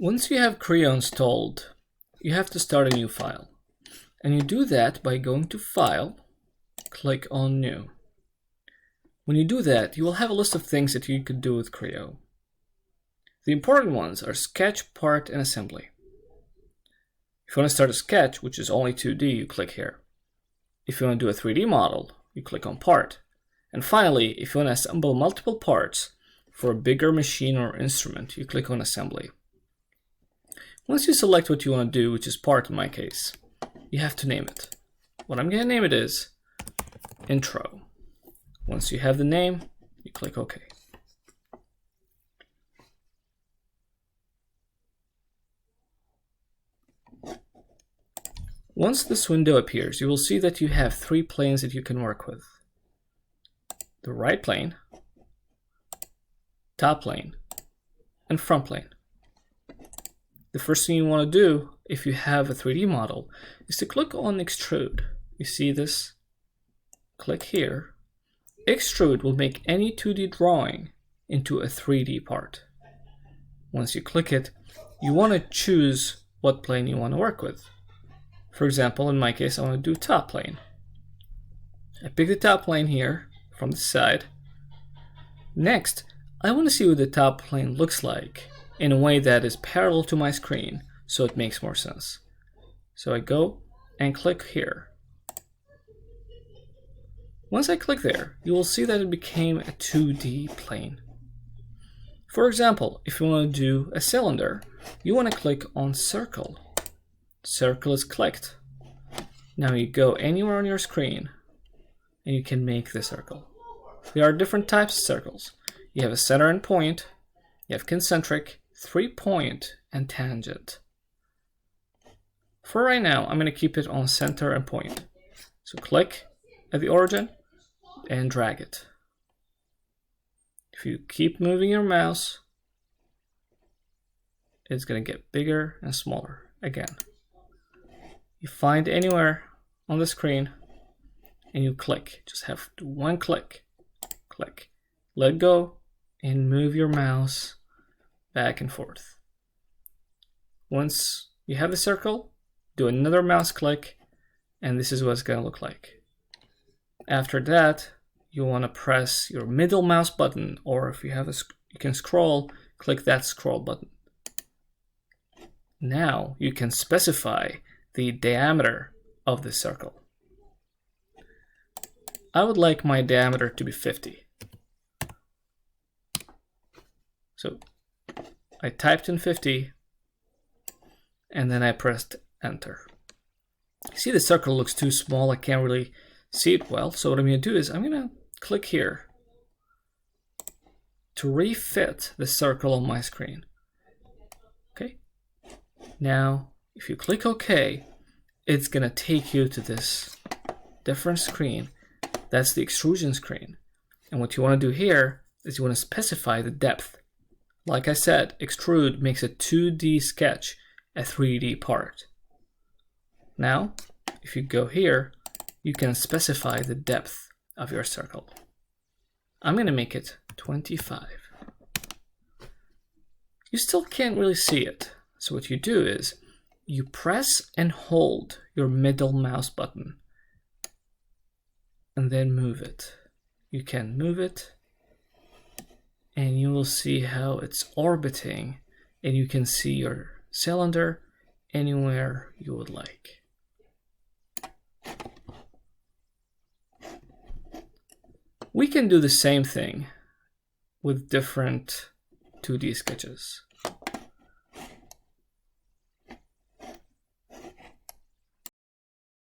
Once you have CREO installed, you have to start a new file. And you do that by going to File, click on New. When you do that, you will have a list of things that you could do with CREO. The important ones are Sketch, Part, and Assembly. If you want to start a sketch, which is only 2D, you click here. If you want to do a 3D model, you click on Part. And finally, if you want to assemble multiple parts for a bigger machine or instrument, you click on Assembly. Once you select what you want to do, which is Part in my case, you have to name it. What I'm going to name it is Intro. Once you have the name, you click OK. Once this window appears, you will see that you have 3 planes that you can work with. The right plane, top plane, and front plane. The first thing you want to do, if you have a 3D model, is to click on Extrude. You see this? Click here. Extrude will make any 2D drawing into a 3D part. Once you click it, you want to choose what plane you want to work with. For example, in my case, I want to do top plane. I pick the top plane here from the side. Next, I want to see what the top plane looks like in a way that is parallel to my screen, so it makes more sense. So I go and click here. Once I click there, you will see that it became a 2D plane. For example, if you want to do a cylinder, you want to click on Circle. Circle is clicked. Now you go anywhere on your screen and you can make the circle. There are different types of circles. You have a center and point, you have concentric, 3-point, and tangent. For right now, I'm going to keep it on center and point. So click at the origin and drag it. If you keep moving your mouse, it's going to get bigger and smaller again. You find anywhere on the screen and you click. Just have to do one click. Click. Let go and move your mouse back and forth. Once you have the circle, do another mouse click, and this is what it's going to look like. After that, you want to press your middle mouse button, or if you have you can scroll, click that scroll button. Now you can specify the diameter of the circle. I would like my diameter to be 50. So I typed in 50 and then I pressed enter. See, the circle looks too small. I can't really see it well. So what I'm going to do is I'm going to click here to refit the circle on my screen. Okay. Now, if you click OK, it's going to take you to this different screen. That's the extrusion screen. And what you want to do here is you want to specify the depth. Like I said, extrude makes a 2D sketch a 3D part. Now, if you go here, you can specify the depth of your circle. I'm going to make it 25. You still can't really see it. So what you do is you press and hold your middle mouse button and then move it. You can move it and you will see how it's orbiting, and you can see your cylinder anywhere you would like. We can do the same thing with different 2D sketches.